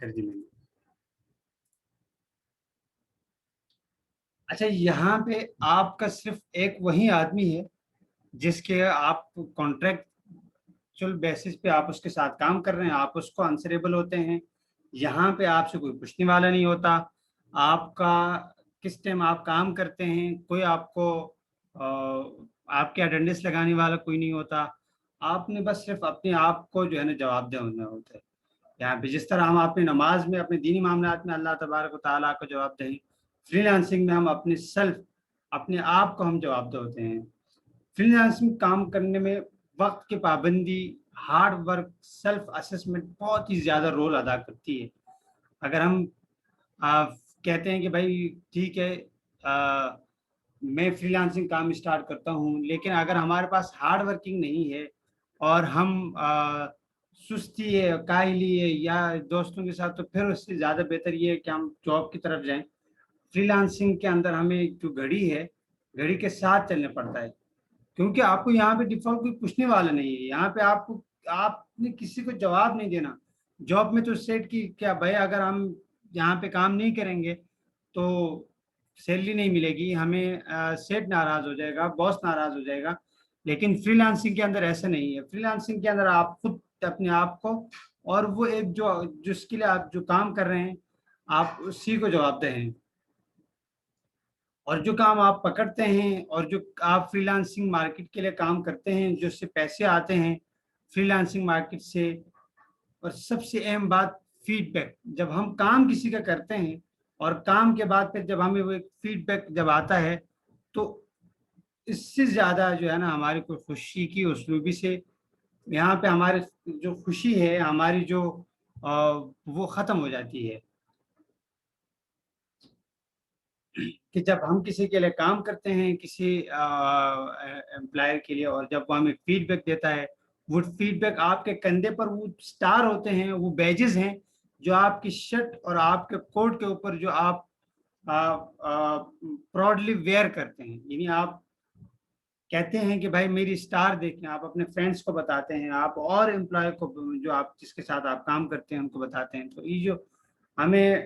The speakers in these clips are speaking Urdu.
کر دی میں نے. اچھا یہاں پہ آپ کا صرف ایک وہی آدمی ہے جس کے آپ کانٹریکچل بیسس پہ آپ اس کے ساتھ کام کر رہے ہیں, آپ اس کو آنسریبل ہوتے ہیں. یہاں پہ آپ سے کوئی پوچھنے والا نہیں ہوتا آپ کا کس ٹائم آپ کام کرتے ہیں, کوئی آپ کو آپ کے اٹینڈنس لگانے والا کوئی نہیں ہوتا. آپ نے بس صرف اپنے آپ کو جو ہے نا جواب دہ ہونا ہوتا ہے. یہاں پہ جس طرح ہم اپنی نماز میں اپنے دینی معاملات میں اللہ تبارک و تعالیٰ کو جواب دیں, فری لانسنگ میں ہم اپنے سیلف اپنے آپ کو ہم جواب دہ ہوتے ہیں. فری لانسنگ کام کرنے میں وقت کی پابندی, ہارڈ ورک, سیلف اسسمنٹ بہت ہی زیادہ رول ادا کرتی ہے. اگر ہم کہتے ہیں کہ بھائی ٹھیک ہے میں فری لانسنگ کام اسٹارٹ کرتا ہوں, لیکن اگر ہمارے پاس ہارڈ ورکنگ نہیں ہے اور ہم سستی ہے, کاہلی ہے یا دوستوں کے ساتھ, تو پھر اس سے زیادہ بہتر یہ ہے کہ ہم جاب کی طرف جائیں. فری لانسنگ کے اندر ہمیں جو گھڑی ہے گھڑی کے ساتھ چلنا پڑتا ہے, کیونکہ آپ کو یہاں پہ ڈیفالٹ کوئی پوچھنے والا نہیں ہے. یہاں پہ آپ نے کسی کو جواب نہیں دینا. جاب میں تو سیٹ کی کیا بھائی اگر ہم یہاں پہ کام نہیں کریں گے تو سیلری نہیں ملے گی, ہمیں سیٹ ناراض ہو جائے گا, باس ناراض ہو جائے گا. لیکن فری لانسنگ کے اندر ایسا نہیں ہے. فری لانسنگ کے اندر آپ خود اپنے آپ کو اور وہ ایک جس کے لیے آپ جو کام کر رہے ہیں آپ اسی کو جواب دہ ہیں, اور جو کام آپ پکڑتے ہیں اور جو آپ فری لانسنگ مارکیٹ کے لیے کام کرتے ہیں جو اس سے پیسے آتے ہیں فری لانسنگ مارکیٹ سے. اور سب سے اہم بات فیڈ بیک, جب ہم کام کسی کا کرتے ہیں اور کام کے بعد پھر جب ہمیں وہ ایک فیڈ بیک جب آتا ہے تو اس سے زیادہ جو ہے نا ہماری کوئی خوشی کی اسلوبی سے یہاں پہ ہماری جو خوشی ہے ہماری جو وہ ختم ہو جاتی ہے. کہ جب ہم کسی کے لیے کام کرتے ہیں کسی امپلائر کے لیے, اور جب وہ ہمیں فیڈ بیک دیتا ہے, وہ فیڈ بیک آپ کے کندھے پر وہ سٹار ہوتے ہیں, وہ بیجز ہیں جو آپ کی شرٹ اور آپ کے کوٹ کے اوپر جو آپ پراؤڈلی ویئر کرتے ہیں. یعنی آپ کہتے ہیں کہ بھائی میری سٹار دیکھیں, آپ اپنے فرینڈس کو بتاتے ہیں, آپ اور امپلائی کو جو آپ جس کے ساتھ آپ کام کرتے ہیں ان کو بتاتے ہیں. تو یہ جو ہمیں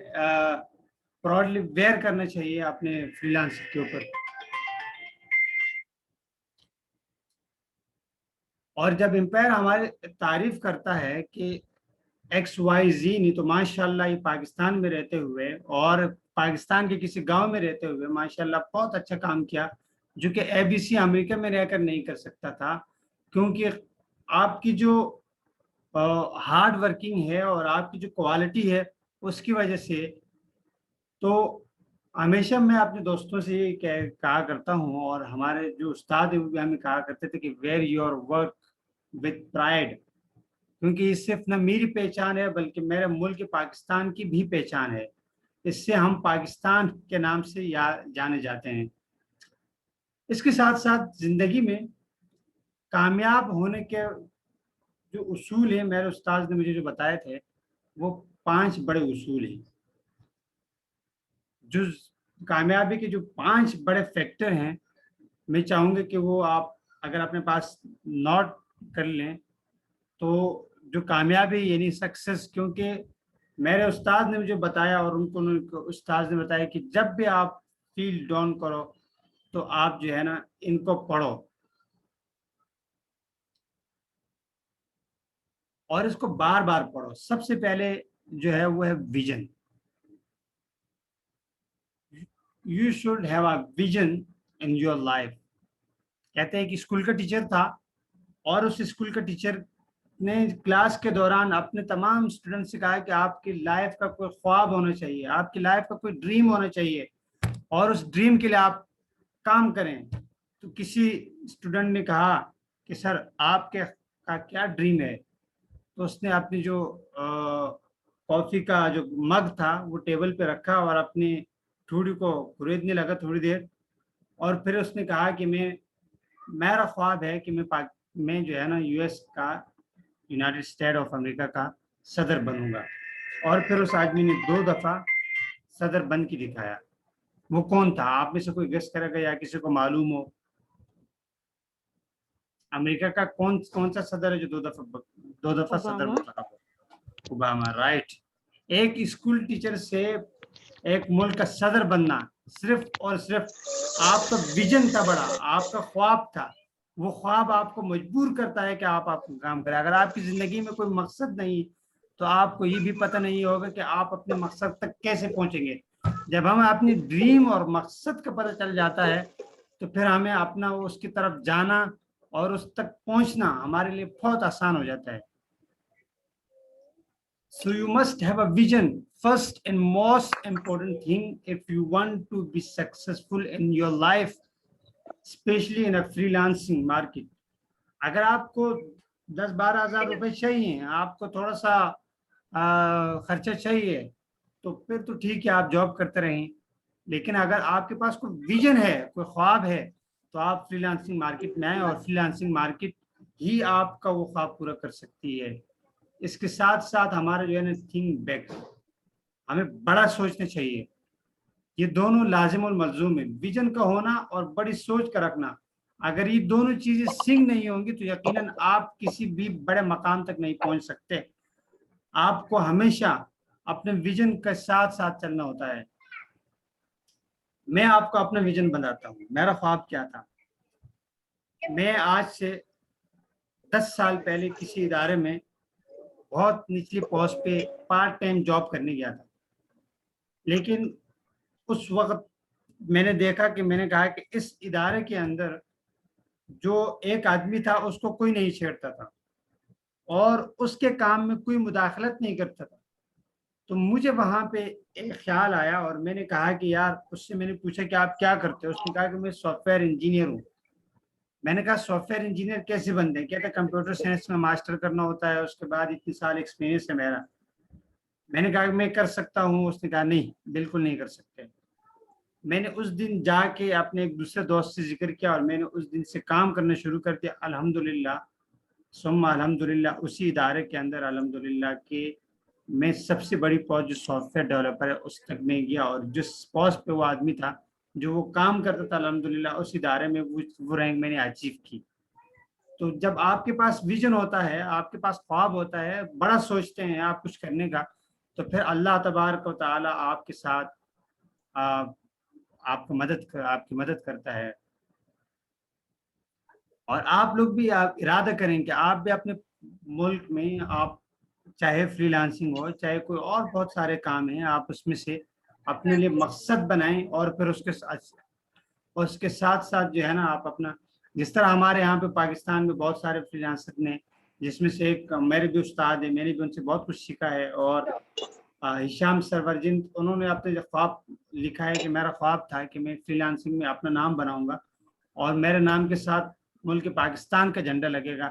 پراؤڈلی ویئر کرنا چاہیے اپنے فری لانس کے اوپر. اور جب امپائر ہماری تعریف کرتا ہے کہ ایکس وائی زی, نہیں تو ماشاء اللہ یہ پاکستان میں رہتے ہوئے اور پاکستان کے کسی گاؤں میں رہتے ہوئے ماشاء اللہ بہت اچھا کام کیا, جو کہ اے بی سی امریکہ میں رہ کر نہیں کر سکتا تھا, کیونکہ آپ کی جو ہارڈ ورکنگ ہے اور آپ کی جو کوالٹی ہے اس کی وجہ سے. تو ہمیشہ میں اپنے دوستوں سے یہ کہا کرتا ہوں, اور ہمارے جو استاد ہیں وہ بھی ہمیں کہا کرتے تھے کہ where your work with pride, کیونکہ یہ صرف نہ میری پہچان ہے بلکہ میرے ملک پاکستان کی بھی پہچان ہے. اس سے ہم پاکستان کے نام سے جانے جاتے ہیں. اس کے ساتھ ساتھ زندگی میں کامیاب ہونے کے جو اصول ہیں میرے استاد نے مجھے جو بتائے تھے وہ 5 بڑے اصول ہیں. جو کامیابی کے جو 5 بڑے فیکٹر ہیں, میں چاہوں گا کہ وہ آپ اگر اپنے پاس نوٹ کر لیں تو جو کامیابی یعنی سکسیس, کیونکہ میرے استاد نے مجھے بتایا اور ان کو استاد نے بتایا کہ جب بھی آپ فیل ڈاؤن کرو تو آپ جو ہے نا ان کو پڑھو اور اس کو بار بار پڑھو. سب سے پہلے جو ہے وہ ہے vision. You should have a vision in your life. کہتے ہیں کہ اسکول کا ٹیچر تھا اور اس اسکول کا ٹیچر نے کلاس کے دوران اپنے تمام اسٹوڈنٹ سے کہا کہ آپ کی لائف کا کوئی خواب ہونا چاہیے, آپ کی لائف کا کوئی ڈریم ہونا چاہیے اور اس ڈریم کے لیے آپ کام کریں. تو کسی اسٹوڈنٹ نے کہا کہ سر آپ کے کا کیا ڈریم ہے, تو اس نے اپنی جو کافی کا جو مگ تھا وہ ٹیبل پہ رکھا اور اپنی ٹھوڑی کو خریدنے لگا تھوڑی دیر, اور پھر اس نے کہا کہ میرا خواب ہے کہ میں جو ہے نا یو ایس کا یونائٹڈ اسٹیٹ آف امریکہ کا صدر بنوں گا. اور پھر اس آدمی نے 2 دفعہ صدر بن کے دکھایا. وہ کون تھا آپ میں سے کوئی گیس کرے گا یا کسی کو معلوم ہو؟ امریکہ کا کون سا صدر ہے جو 2 دفعہ صدر اوباما. منتخب ہو؟ Obama, right. ایک اسکول ٹیچر سے ایک ملک کا صدر بننا صرف اور صرف آپ کا ویژن تھا بڑا، آپ کا خواب تھا، وہ خواب آپ کو مجبور کرتا ہے کہ آپ کو کام کریں. اگر آپ کی زندگی میں کوئی مقصد نہیں تو آپ کو یہ بھی پتہ نہیں ہوگا کہ آپ اپنے مقصد تک کیسے پہنچیں گے. جب ہمیں اپنی ڈریم اور مقصد کا پتہ چل جاتا ہے تو پھر ہمیں اپنا اس کی طرف جانا اور اس تک پہنچنا ہمارے لیے بہت آسان ہو جاتا ہے. So you must have a vision. First and most important thing, if you want to be successful in your life, especially in a freelancing market. اگر آپ کو 10-12 ہزار روپے چاہیے، آپ کو تھوڑا سا خرچہ چاہیے، تو پھر تو ٹھیک ہے، آپ جاب کرتے رہیں. لیکن اگر آپ کے پاس کوئی ویژن ہے، کوئی خواب ہے، تو آپ فری لانسنگ مارکیٹ میں آئیں، اور فری لانسنگ مارکیٹ ہی آپ کا وہ خواب پورا کر سکتی ہے. اس کے ساتھ ساتھ ہمارا جو ہے نا تھنک بیگ، ہمیں بڑا سوچنا چاہیے. یہ دونوں لازم الملزوم ہے، ویژن کا ہونا اور بڑی سوچ کا رکھنا. اگر یہ دونوں چیزیں سنگ نہیں ہوں گی تو یقیناً آپ کسی بھی بڑے مقام تک نہیں پہنچ سکتے. آپ کو ہمیشہ اپنے ویژن کے ساتھ ساتھ چلنا ہوتا ہے. میں آپ کو اپنا ویژن بتاتا ہوں. میرا خواب کیا تھا؟ میں آج سے 10 سال پہلے کسی ادارے میں بہت نچلی پوسٹ پہ پارٹ ٹائم جاب کرنے گیا تھا. لیکن اس وقت میں نے دیکھا کہ میں نے کہا کہ اس ادارے کے اندر جو ایک آدمی تھا اس کو کوئی نہیں چھیڑتا تھا اور اس کے کام میں کوئی مداخلت نہیں کرتا تھا. تو مجھے وہاں پہ ایک خیال آیا اور میں نے کہا کہ یار، اس سے میں نے پوچھا کہ آپ کیا کرتے ہو؟ اس نے کہا کہ میں سافٹ ویئر انجینئر ہوں. میں نے کہا سافٹ ویئر انجینئر کیسے بنتے ہیں؟ کہتے ہیں کمپیوٹر سائنس میں ماسٹر کرنا ہوتا ہے، اس کے بعد اتنے سال ایکسپیرینس ہے میرا. میں نے کہا کہ میں کر سکتا ہوں. اس نے کہا نہیں، بالکل نہیں کر سکتے. میں نے اس دن جا کے اپنے ایک دوسرے دوست سے ذکر کیا اور میں نے اس دن سے کام کرنا شروع کر دیا. الحمدللہ ثم الحمدللہ اسی ادارے کے اندر الحمدللہ کہ میں سب سے بڑی پوسٹ جو سافٹ ویئر ڈیولپر ہے اس تک میں گیا، اور جس پوسٹ پہ وہ آدمی تھا جو وہ کام کرتا تھا الحمدللہ اس ادارے میں وہ رینک میں نے اچیو کی. تو جب آپ کے پاس ویژن ہوتا ہے، آپ کے پاس خواب ہوتا ہے، بڑا سوچتے ہیں آپ کچھ کرنے کا، تو پھر اللہ تبارک و تعالی آپ کے ساتھ آپ کی مدد کرتا ہے. اور آپ لوگ بھی آپ ارادہ کریں کہ آپ بھی اپنے ملک میں، آپ چاہے فری لانسنگ ہو چاہے کوئی اور بہت سارے کام ہیں، آپ اس میں سے اپنے لیے مقصد بنائیں. اور پھر اس کے ساتھ ساتھ جو ہے نا آپ اپنا، جس طرح ہمارے یہاں پہ پاکستان میں بہت سارے فری لانسر نے، جس میں سے ایک میرے بھی استاد ہیں، میں نے بھی ان سے بہت کچھ سیکھا ہے. اور ہشام سرورجن، انہوں نے اپنے خواب لکھا ہے کہ میرا خواب تھا کہ میں فری لانسنگ میں اپنا نام بناؤں گا اور میرے نام کے ساتھ ملک پاکستان کا جھنڈا لگے گا.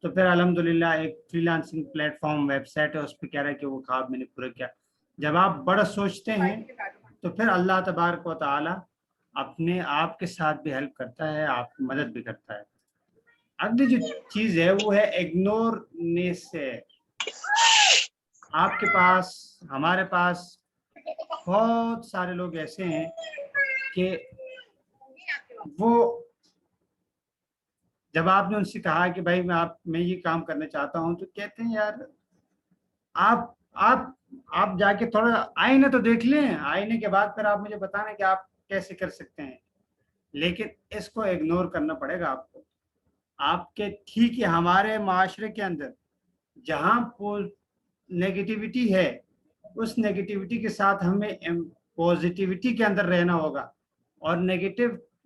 تو پھر الحمدللہ ایک freelancing platform website ہے، اس پہ کہہ رہا ہے کہ وہ خواب میں نے پورا کیا. جب آپ بڑا سوچتے ہیں تو پھر اللہ تبارک و تعالی اپنے آپ کے ساتھ بھی ہیلپ کرتا ہے، آپ کی مدد بھی کرتا ہے. اگلی جو چیز ہے وہ ہے اگنورنس ہے. آپ کے پاس، ہمارے پاس بہت سارے لوگ ایسے ہیں کہ وہ جب آپ نے ان سے کہا کہ بھائی میں یہ کام کرنا چاہتا ہوں، تو کہتے ہیں یار آپ آپ آپ جا کے تھوڑا آئینے تو دیکھ لیں، آئینے کے بعد پھر آپ مجھے بتانا کہ آپ کیسے کر سکتے ہیں. لیکن اس کو اگنور کرنا پڑے گا آپ کو. آپ کے ٹھیک ہے، ہمارے معاشرے کے اندر جہاں نیگیٹیوٹی ہے، اس نیگیٹیوٹی کے ساتھ ہمیں پوزیٹیوٹی کے اندر رہنا ہوگا. اور نیگیٹو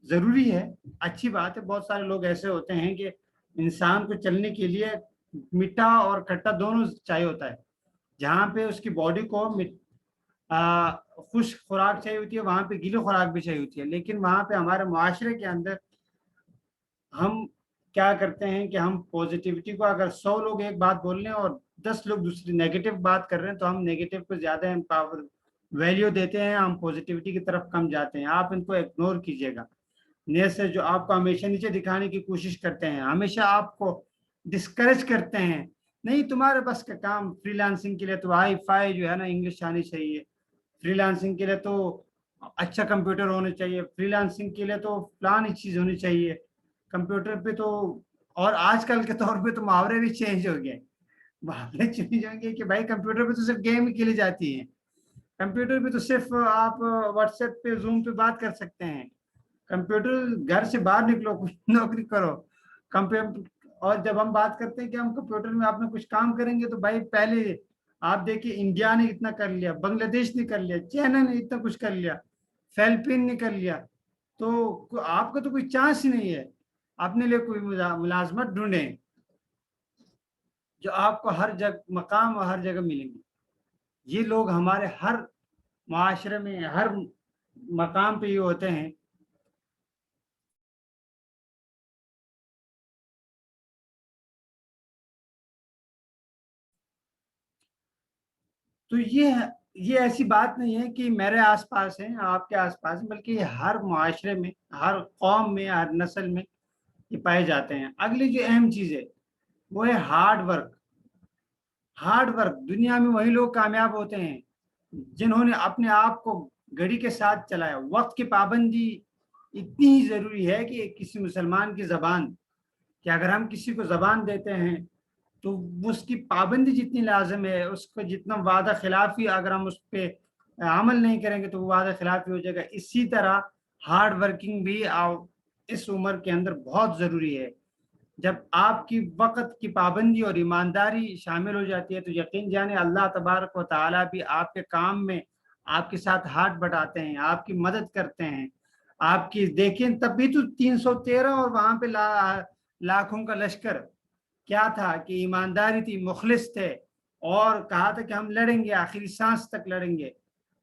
ضروری ہے، اچھی بات ہے. بہت سارے لوگ ایسے ہوتے ہیں کہ انسان کو چلنے کے لیے میٹھا اور کھٹا دونوں چاہیے ہوتا ہے. جہاں پہ اس کی باڈی کو خشک خوراک چاہیے ہوتی ہے، وہاں پہ گیلی خوراک بھی چاہیے ہوتی ہے. لیکن وہاں پہ ہمارے معاشرے کے اندر ہم کیا کرتے ہیں کہ ہم پوزیٹیوٹی کو، اگر 100 لوگ ایک بات بول رہے ہیں اور 10 لوگ دوسری نیگیٹو بات کر رہے ہیں، تو ہم نیگیٹو کو زیادہ ویلیو دیتے ہیں، ہم پوزیٹیوٹی کی طرف کم جاتے ہیں. آپ ان کو اگنور کیجیے گا. سے جو آپ کو ہمیشہ نیچے دکھانے کی کوشش کرتے ہیں، ہمیشہ آپ کو ڈسکریج کرتے ہیں، نہیں تمہارے بس کا کام، فری لانسنگ کے لیے تو ہائی فائی جو ہے نا انگلش آنی چاہیے، فری لانسنگ کے لیے تو اچھا کمپیوٹر ہونا چاہیے، فری لانسنگ کے لیے تو فلانی چیز ہونی چاہیے کمپیوٹر پہ تو. اور آج کل کے طور پہ تو محاورے بھی چینج ہو گئے. والے چنے جائیں گے کہ بھائی کمپیوٹر پہ تو صرف گیم ہی کھیلی جاتی ہیں، کمپیوٹر پہ تو صرف آپ واٹس ایپ پہ زوم پہ بات کر سکتے ہیں، کمپیوٹر گھر سے باہر نکلو کچھ نوکری کرو کمپیوٹر۔ اور جب ہم بات کرتے ہیں کہ ہم کمپیوٹر میں آپ نے کچھ کام کریں گے تو بھائی پہلے آپ دیکھیے انڈیا نے اتنا کر لیا، بنگلہ دیش نے کر لیا، چائنا نے اتنا کچھ کر لیا، فلپین نے کر لیا، تو آپ کا تو کوئی چانس ہی نہیں ہے، اپنے لیے کوئی ملازمت ڈھونڈیں جو آپ کو ہر جگہ مقام اور ہر جگہ ملیں گے۔ یہ لوگ ہمارے ہر معاشرے میں ہر مقام پہ یہ ہوتے ہیں۔ تو یہ ایسی بات نہیں ہے کہ میرے آس پاس ہیں آپ کے آس پاس ہیں، بلکہ یہ ہر معاشرے میں ہر قوم میں ہر نسل میں یہ پائے جاتے ہیں۔ اگلی جو اہم چیز ہے وہ ہے ہارڈ ورک۔ ہارڈ ورک، دنیا میں وہی لوگ کامیاب ہوتے ہیں جنہوں نے اپنے آپ کو گھڑی کے ساتھ چلایا۔ وقت کی پابندی اتنی ہی ضروری ہے کہ کسی مسلمان کی زبان، کہ اگر ہم کسی کو زبان دیتے ہیں تو اس کی پابندی جتنی لازم ہے، اس کو جتنا وعدہ خلافی اگر ہم اس پہ عمل نہیں کریں گے تو وہ وعدہ خلافی ہو جائے گا۔ اسی طرح ہارڈ ورکنگ بھی اس عمر کے اندر بہت ضروری ہے۔ جب آپ کی وقت کی پابندی اور ایمانداری شامل ہو جاتی ہے تو یقین جانے اللہ تبارک و تعالیٰ بھی آپ کے کام میں آپ کے ساتھ ہاتھ بٹاتے ہیں، آپ کی مدد کرتے ہیں۔ آپ کی دیکھیں تب بھی تو 313 اور وہاں پہ لاکھوں کا لشکر کیا تھا کہ ایمانداری تھی، مخلص تھے، اور کہا تھا کہ ہم لڑیں گے آخری سانس تک لڑیں گے۔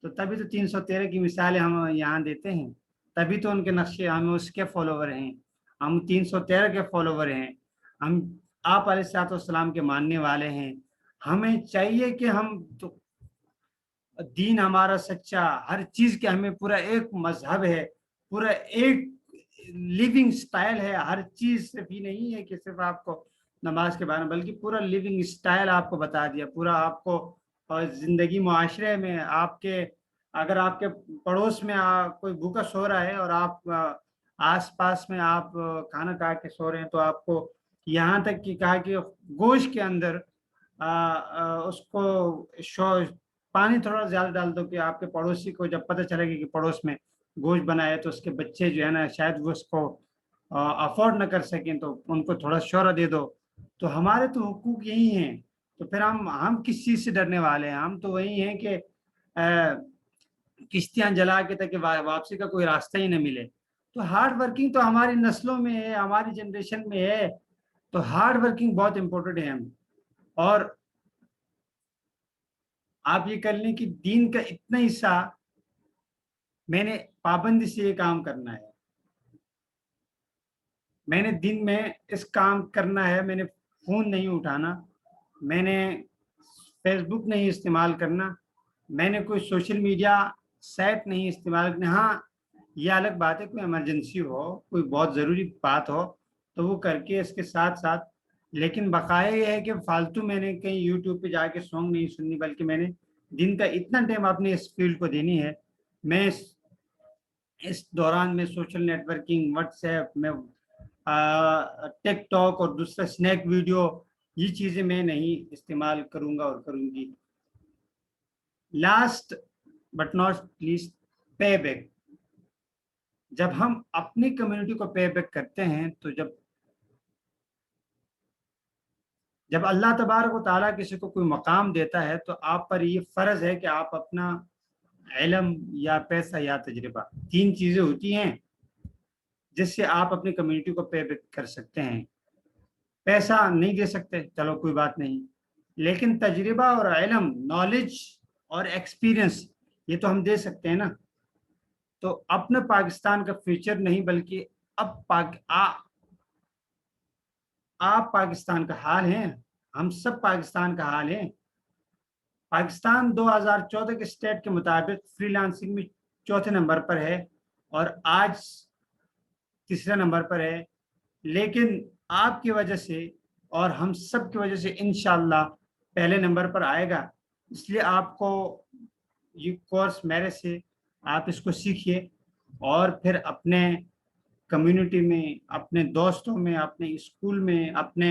تو تبھی تو 313 کی مثالیں ہم یہاں دیتے ہیں، تبھی تو ان کے نقشے ہم اس کے فالوور ہیں، ہم 313 کے فالوور ہیں، ہم آپ علیہ الصلوۃ والسلام کے ماننے والے ہیں۔ ہمیں چاہیے کہ ہم تو دین ہمارا سچا، ہر چیز کے ہمیں پورا ایک مذہب ہے، پورا ایک لیونگ سٹائل ہے، ہر چیز صرف ہی نہیں ہے کہ صرف آپ کو نماز کے بارے میں، بلکہ پورا لیونگ سٹائل آپ کو بتا دیا، پورا آپ کو زندگی معاشرے میں آپ کے، اگر آپ کے پڑوس میں کوئی بھوکا سو رہا ہے اور آپ آس پاس میں آپ کھانا کھا کے سو رہے ہیں تو آپ کو یہاں تک کہ کہا کہ گوشت کے اندر اس کو پانی تھوڑا زیادہ ڈال دو کہ آپ کے پڑوسی کو جب پتہ چلے گا کہ پڑوس میں گوشت بنایا تو اس کے بچے جو ہے نا شاید وہ اس کو افورڈ نہ کر سکیں تو ان کو تھوڑا شورہ دے دو۔ تو ہمارے تو حقوق یہی ہیں، تو پھر ہم کس چیز سے ڈرنے والے ہیں؟ ہم تو وہی ہیں کہ کشتیاں جلا کے تاکہ واپسی کا کوئی راستہ ہی نہ ملے۔ تو ہارڈ ورکنگ تو ہماری نسلوں میں ہے، ہماری جنریشن میں ہے، تو ہارڈ ورکنگ بہت امپورٹنٹ ہے ہم۔ اور آپ یہ کر لیں کہ دین کا اتنا حصہ میں نے پابندی سے یہ کام کرنا ہے، میں نے دن میں اس کام کرنا ہے، میں نے فون نہیں اٹھانا، میں نے فیس بک نہیں استعمال کرنا، میں نے کوئی سوشل میڈیا سائٹ نہیں استعمال کرنا۔ ہاں یہ الگ بات ہے کوئی ایمرجنسی ہو، کوئی بہت ضروری بات ہو تو وہ کر کے اس کے ساتھ ساتھ، لیکن بقایا یہ ہے کہ فالتو میں نے کہیں یوٹیوب پہ جا کے سانگ نہیں سننی، بلکہ میں نے دن کا اتنا ٹائم اپنے اس فیلڈ کو دینی ہے۔ میں اس دوران میں social networking, WhatsApp میں، ٹک ٹاک اور دوسرا سنیک ویڈیو، یہ چیزیں میں نہیں استعمال کروں گا اور کروں گی۔ Last but not least, pay back. جب ہم اپنی کمیونٹی کو پے بیک کرتے ہیں تو جب اللہ تبارک و تعالیٰ کسی کو کوئی مقام دیتا ہے تو آپ پر یہ فرض ہے کہ آپ اپنا علم یا پیسہ یا تجربہ، تین چیزیں ہوتی ہیں جس سے آپ اپنی کمیونٹی کو پے بیک کر سکتے ہیں۔ پیسہ نہیں دے سکتے، چلو کوئی بات نہیں، لیکن تجربہ اور علم، نالج اور ایکسپیرئنس، یہ تو ہم دے سکتے ہیں نا۔ تو اپنے پاکستان کا فیوچر نہیں بلکہ اب آپ پاکستان کا حال ہیں، ہم سب پاکستان کا حال ہیں۔ پاکستان 2014 کے اسٹیٹ کے مطابق فری لانسنگ میں چوتھے نمبر پر ہے اور آج تیسرے نمبر پر ہے، لیکن آپ کی وجہ سے اور ہم سب کی وجہ سے انشاءاللہ پہلے نمبر پر آئے گا۔ اس لیے آپ کو یہ کورس میرے سے آپ اس کو سیکھیے اور پھر اپنے کمیونٹی میں، اپنے دوستوں میں، اپنے اسکول میں، اپنے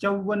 54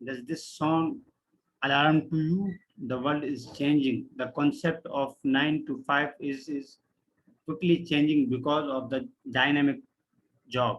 Does this sound alarm to you? The world is changing. The concept of 9 to 5 is quickly changing because of the dynamic job.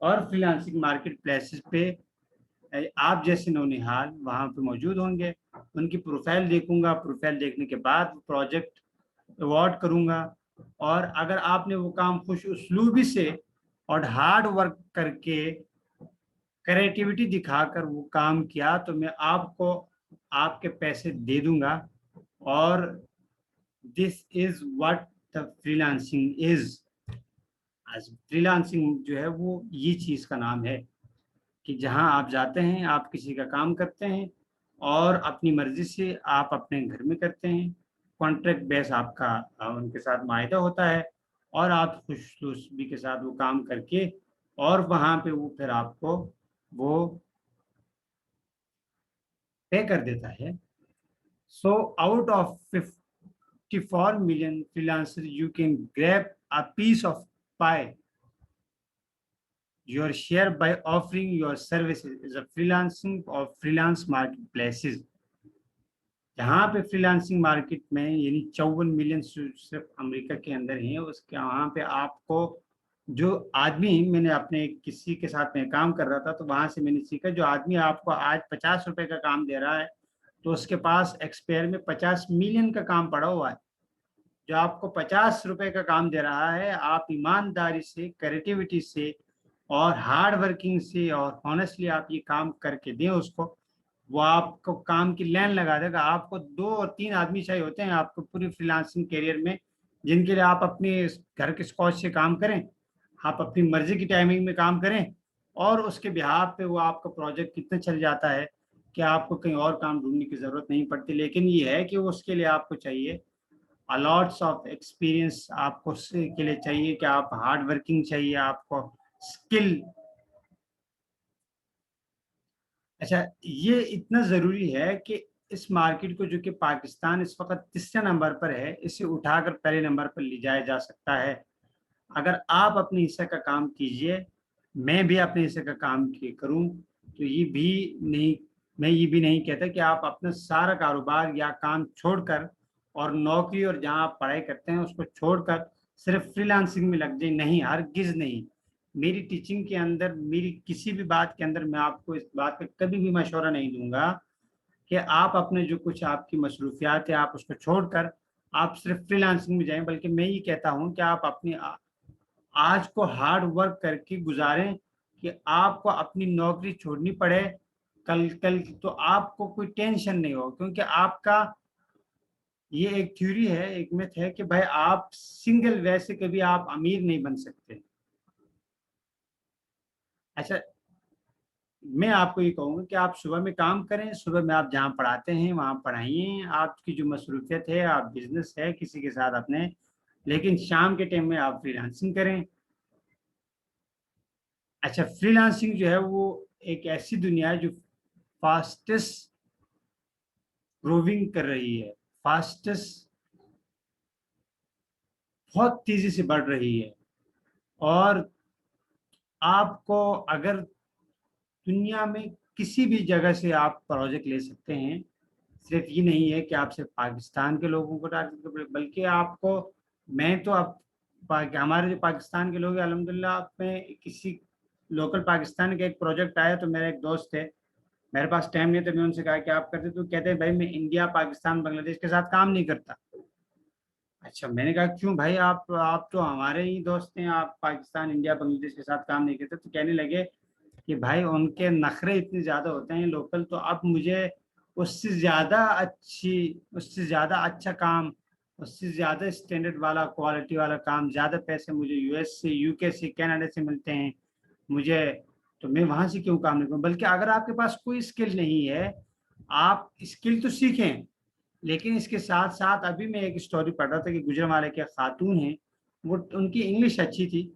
اور فریلانسنگ مارکیٹ پلیسز پہ آپ جیسے نونہال وہاں پہ موجود ہوں گے. ان کی پروفائل دیکھوں گا, پروفائل دیکھنے کے بعد پروجیکٹ ایوارڈ کروں گا. اور اگر آپ نے وہ کام خوش اسلوبی سے اور ہارڈ ورک کر کے کریٹیوٹی دکھا کر وہ کام کیا تو میں آپ کو آپ کے پیسے دے دوں گا. اور دس is what the freelancing is. Freelancing جو ہے وہ یہ چیز کا نام ہے کہ جہاں آپ جاتے ہیں, آپ کسی کا کام کرتے ہیں اور اپنی مرضی سے آپ اپنے گھر میں کرتے ہیں. کانٹریکٹ بیس آپ کا ان کے ساتھ معاہدہ ہوتا ہے اور آپ خوش اسلوبی کے ساتھ وہ کام کر کے اور وہاں پہ وہ پھر آپ کو وہ پے کر دیتا ہے. سو out of 54 million freelancers you can grab a piece of pie your share by offering your services as a freelancing or freelance marketplaces. جہاں پہ فری لانسنگ مارکیٹ میں یعنی 54 ملین صرف امریکہ کے اندر ہیں, اس کے وہاں پہ آپ کو جو آدمی, میں نے اپنے کسی کے ساتھ میں کام کر رہا تھا تو وہاں سے میں نے سیکھا, جو آدمی آپ کو آج 50 روپے کا کام دے رہا ہے تو اس کے پاس ایکسپائر میں 50 ملین کا کام پڑا ہوا ہے. جو آپ کو 50 روپے کا کام دے رہا ہے, آپ ایمانداری سے, کریٹیوٹی سے اور ہارڈ ورکنگ سے اور ہانیسٹلی آپ یہ کام کر کے دیں اس کو, وہ آپ کو کام کی لائن لگا دے گا. آپ کو 2 اور 3 آدمی چاہیے ہوتے ہیں آپ کو پوری فری لانسنگ کیریئر میں, جن کے لیے آپ اپنے گھر کے اسکاچ سے کام کریں, آپ اپنی مرضی کی ٹائمنگ میں کام کریں اور اس کے بہاف پہ وہ آپ کا پروجیکٹ کتنا چل جاتا ہے کہ آپ کو کہیں اور کام ڈھونڈنے کی ضرورت نہیں پڑتی. لیکن یہ ہے کہ اس کے لیے آپ کو چاہیے لاٹس آف ایکسپیرئنس, آپ کو اس کے لیے چاہیے کہ آپ ہارڈ ورکنگ چاہیے, آپ کو اسکل. اچھا, یہ اتنا ضروری ہے کہ اس مارکیٹ کو, جو کہ پاکستان اس وقت 3رے نمبر پر ہے, اسے اٹھا کر پہلے نمبر پر لے جایا جا سکتا ہے اگر آپ اپنے حصے کا کام کیجئے. میں بھی اپنے حصے کا کام کروں تو یہ بھی نہیں, میں یہ بھی نہیں کہتا کہ آپ اپنا سارا کاروبار یا کام چھوڑ کر اور نوکری اور جہاں آپ پڑھائی کرتے ہیں اس کو چھوڑ کر صرف فری لانسنگ میں لگ جائیں. نہیں, ہرگز نہیں. میری ٹیچنگ کے اندر, میری کسی بھی بات کے اندر میں آپ کو اس بات کا کبھی بھی مشورہ نہیں دوں گا کہ آپ اپنے جو کچھ آپ کی مصروفیات ہے آپ اس کو چھوڑ کر آپ صرف فری لانسنگ میں جائیں. بلکہ میں یہ کہتا ہوں کہ آپ اپنی آج کو ہارڈ ورک کر کے گزاریں کہ آپ کو اپنی نوکری چھوڑنی پڑے کل تو آپ کو کوئی ٹینشن نہیں ہو. کیونکہ آپ کا یہ ایک تھیوری ہے, ایک میتھ ہے کہ بھائی آپ سنگل وے سے کبھی آپ امیر نہیں بن سکتے. اچھا, میں آپ کو یہ کہوں گا کہ آپ صبح میں کام کریں, صبح میں آپ جہاں پڑھاتے ہیں وہاں پڑھائیے, آپ کی جو مصروفیت ہے, آپ بزنس ہے کسی کے ساتھ اپنے, لیکن شام کے ٹائم میں آپ فری لانسنگ کریں. اچھا, فری لانسنگ جو ہے وہ ایک ایسی دنیا ہے جو فاسٹسٹ گروونگ کر رہی ہے, فاسٹسٹ بہت تیزی سے بڑھ رہی ہے. اور آپ کو اگر دنیا میں کسی بھی جگہ سے آپ پروجیکٹ لے سکتے ہیں, صرف یہ نہیں ہے کہ آپ صرف پاکستان کے لوگوں کو ٹارگیٹ کریں, بلکہ آپ کو, میں تو اب ہمارے جو پاکستان کے لوگ ہیں الحمدللہ, آپ میں کسی لوکل پاکستان کا ایک پروجیکٹ آیا تو میرا ایک دوست ہے, میرے پاس ٹائم نہیں, تو میں ان سے کہا کہ آپ کرتے, تو کہتے ہیں بھائی میں انڈیا, پاکستان, بنگلہ دیش کے ساتھ کام نہیں کرتا. اچھا, میں نے کہا کیوں بھائی, آپ تو ہمارے ہی دوست ہیں, آپ پاکستان, انڈیا, بنگلہ دیش کے ساتھ کام نہیں کرتے. تو کہنے لگے کہ بھائی ان کے نخرے اتنے زیادہ ہوتے ہیں لوکل, تو اب مجھے اس سے زیادہ اس سے زیادہ اچھا کام, اس سے زیادہ اسٹینڈرڈ والا, کوالٹی والا کام, زیادہ پیسے مجھے یو ایس سے, یو کے سے, کینیڈا سے ملتے ہیں مجھے, تو میں وہاں سے کیوں کام نہیں کروں. بلکہ اگر آپ کے پاس کوئی اسکل نہیں ہے, آپ اسکل تو سیکھیں, لیکن اس کے ساتھ ساتھ, ابھی میں ایک اسٹوری پڑھ رہا تھا کہ گجرانوالے کے خاتون ہیں, وہ ان کی انگلش اچھی تھی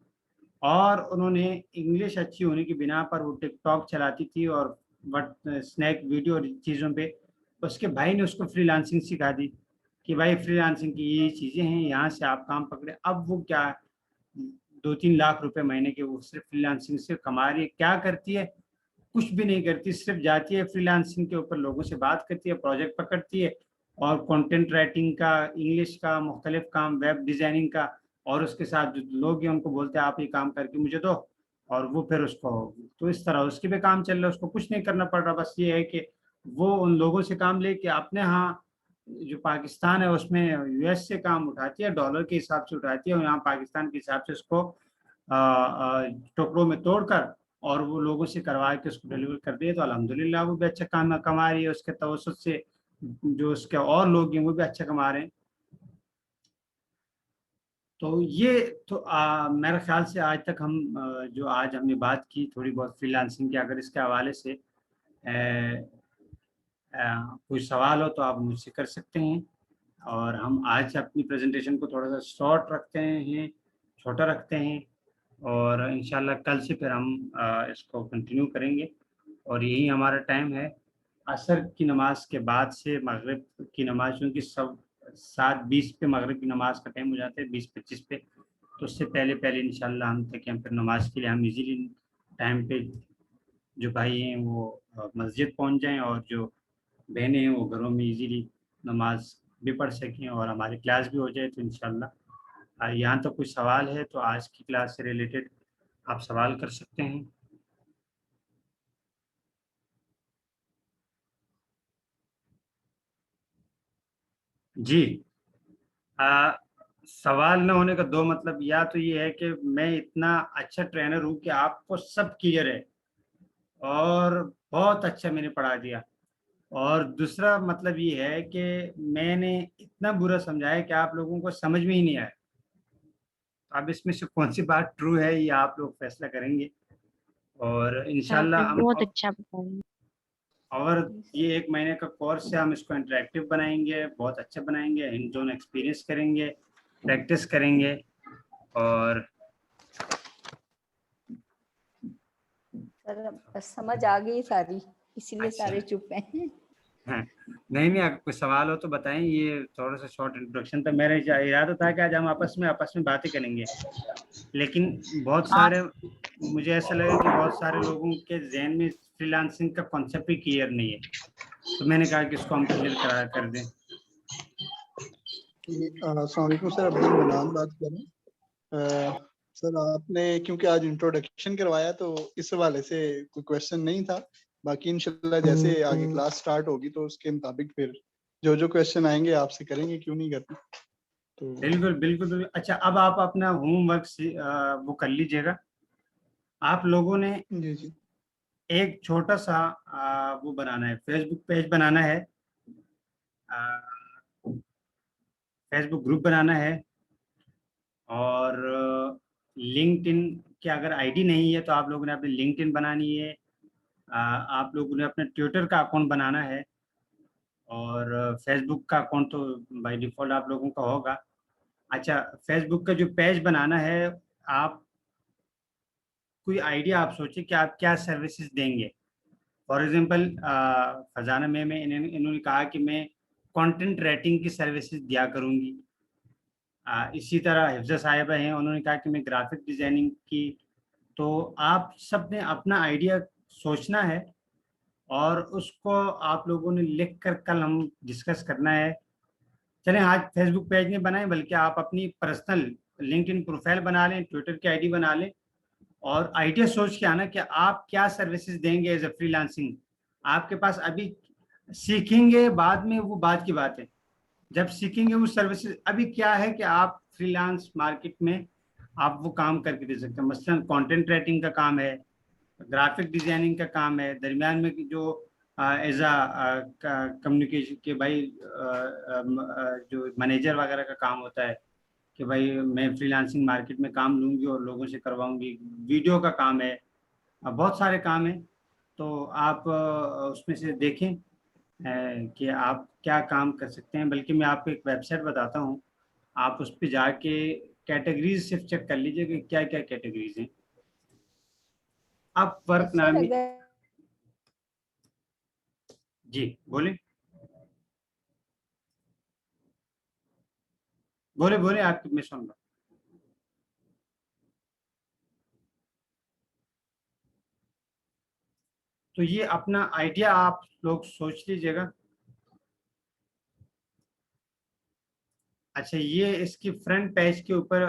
اور انہوں نے انگلش اچھی ہونے کی بنا پر وہ ٹک ٹاک چلاتی تھی اور اسنیک ویڈیو اور چیزوں پہ, اس کے بھائی نے اس کو فری لانسنگ سکھا دی کہ بھائی فری لانسنگ کی یہ چیزیں ہیں, یہاں سے آپ کام پکڑے. اب وہ کیا 2-3 لاکھ روپے مہینے کے وہ صرف فری لانسنگ سے کما رہی ہے. کیا کرتی ہے, کچھ بھی نہیں کرتی, صرف جاتی ہے فری لانسنگ کے اوپر لوگوں سے بات کرتی ہے, پروجیکٹ پکڑتی ہے اور کنٹینٹ رائٹنگ کا, انگلش کا, مختلف کام, ویب ڈیزائننگ کا, اور اس کے ساتھ جو لوگ ہیں ان کو بولتے ہیں آپ یہ کام کر کے مجھے دو, اور وہ پھر اس کو تو اس طرح اس کے بھی کام چل رہا ہے, اس کو کچھ نہیں کرنا پڑ رہا, بس یہ ہے کہ وہ ان لوگوں سے کام لے کے اپنے ہاں جو پاکستان ہے اس میں یو ایس سے کام اٹھاتی ہے, ڈالر کے حساب سے اٹھاتی ہے, اور یہاں پاکستان کے حساب سے اس کو ٹکڑوں میں توڑ کر اور وہ لوگوں سے کروا کے اس کو ڈلیور کر دیے. تو الحمدللہ وہ بھی اچھا کام کما رہی ہے, اس کے توسط سے جو اس کے اور لوگ ہیں وہ بھی اچھا کما رہے ہیں. تو یہ تو میرے خیال سے آج تک ہم جو آج ہم نے بات کی تھوڑی بہت فری لانسنگ کی, اگر اس کے حوالے سے کوئی سوال ہو تو آپ مجھ سے کر سکتے ہیں. اور ہم آج اپنی پریزنٹیشن کو تھوڑا سا شارٹ رکھتے ہیں, چھوٹا رکھتے ہیں, اور انشاءاللہ کل سے پھر ہم اس کو کنٹینیو کریں گے. اور یہی ہمارا ٹائم ہے عصر کی نماز کے بعد سے مغرب کی نماز, چونکہ 7:20 پہ مغرب کی نماز کا ٹائم ہو جاتا ہے, 20:25 پہ, تو اس سے پہلے انشاءاللہ ہم تک ہم پھر نماز کے لیے ہم ایزیلی ٹائم پہ جو بھائی ہیں وہ مسجد پہنچ جائیں, اور جو بہنیں ہیں وہ گھروں میں ایزیلی نماز بھی پڑھ سکیں اور ہماری کلاس بھی ہو جائے. تو انشاءاللہ یہاں تو کوئی سوال ہے تو آج کی کلاس سے ریلیٹڈ آپ سوال کر سکتے ہیں. جی, سوال نہ ہونے کا دو مطلب, یا تو یہ ہے کہ میں اتنا اچھا ٹرینر ہوں کہ آپ کو سب کلیئر ہے اور بہت اچھا میں نے پڑھا دیا, اور دوسرا مطلب یہ ہے کہ میں نے اتنا برا سمجھایا کہ آپ لوگوں کو سمجھ میں ہی نہیں آیا. اب اس میں سے کون سی بات ٹرو ہے یہ آپ لوگ فیصلہ کریں گے, اور آپ انشاءاللہ نے ہم بہت اچھا بتایا. اور یہ 1 مہینے کا کورس ہے, ہم اس کو انٹریکٹیو بنائیں گے, بہت اچھا بنائیں گے, ہینڈ آن ایکسپیرینس کریں گے, پریکٹس کریں گے. اور سر بس سمجھ آ گئی ساری, اسی لیے اچھا, سارے چپ ہیں. ہاں نہیں اگر کوئی سوال ہو تو بتائیں. یہ تھوڑا سا شارٹ انٹروڈکشن تھا, میرا ارادہ تھا کہ آج ہم آپس میں باتیں کریں گے, لیکن بہت سارے مجھے ایسا لگا کہ بہت سارے لوگوں کے ذہن میں فری لانسنگ کا کانسیپٹ ہی کلیئر نہیں ہے, تو میں نے کہا کہ اس کو ہم کلیئر کر دیں. السلام علیکم سر, عبد المنان بات کر رہے ہیں. سر آپ نے کیونکہ آج انٹروڈکشن کروایا تو اس حوالے سے کوئی کویشچن نہیں تھا, باقی انشاءاللہ جیسے آگے کلاس سٹارٹ ہوگی تو اس کے مطابق پھر جو کویشچن آئیں گے آپ سے کریں گے, کیوں نہیں کرتے. تو بالکل بالکل. اچھا, اب آپ اپنا ہوم ورک وہ کر لیجیے گا. آپ لوگوں نے جی جی ایک چھوٹا سا وہ بنانا ہے, فیس بک پیج بنانا ہے, فیس بک گروپ بنانا ہے, اور لنکڈ ان کی اگر آئی ڈی نہیں ہے تو آپ لوگوں نے اپنی لنکڈ ان بنانی ہے, آپ لوگوں نے اپنے ٹویٹر کا اکاؤنٹ بنانا ہے, اور فیس بک کا اکاؤنٹ تو بائی ڈیفالٹ آپ لوگوں کا ہوگا. اچھا, فیس بک کا جو پیج بنانا ہے, آپ کوئی آئیڈیا آپ سوچیں کہ آپ کیا سروسز دیں گے. فار ایگزامپل خزانہ میں انہوں نے کہا کہ میں کانٹینٹ ریٹنگ کی سروسز دیا کروں گی. اسی طرح حفظہ صاحبہ ہیں, انہوں نے کہا کہ میں گرافک ڈیزائننگ کی. تو آپ سب نے اپنا آئیڈیا سوچنا ہے, اور اس کو آپ لوگوں نے لکھ کر کل ہم ڈسکس کرنا ہے. چلیں آج فیس بک پیج نہیں بنائیں, بلکہ آپ اپنی پرسنل لنکڈ ان پروفائل بنا لیں, ٹویٹر کی آئی ڈی بنا لیں, اور آئیڈیا سوچ کے آنا کہ آپ کیا سروسز دیں گے ایز اے فری لانسنگ. آپ کے پاس ابھی سیکھیں گے بعد میں, وہ بعد کی بات ہے, جب سیکھیں گے وہ سروسز. ابھی کیا ہے کہ آپ فری لانس مارکیٹ میں آپ وہ کام کر کے دے سکتے ہیں. مثلا کانٹینٹ رائٹنگ کا کام ہے, گرافک ڈیزائننگ کا کام ہے, درمیان میں جو ایز اے کمیونیکیشن کے بھائی جو مینیجر وغیرہ کا کام ہوتا ہے کہ بھائی میں فری لانسنگ مارکیٹ میں کام لوں گی اور لوگوں سے کرواؤں گی. ویڈیو کا کام ہے, بہت سارے کام ہیں. تو آپ اس میں سے دیکھیں کہ آپ کیا کام کر سکتے ہیں. بلکہ میں آپ کو ایک ویب سائٹ بتاتا ہوں, آپ اس پہ جا کے کیٹیگریز صرف چیک کر لیجیے کہ کیا کیا کیٹیگریز ہیں. اپ ورک سر نامی. اگر جی بولیں بولے بولے, آپ میں سن رہا ہوں. تو یہ اپنا آئیڈیا آپ لوگ سوچ لیجیے گا. اچھا, یہ اس کی فرنٹ پیج کے اوپر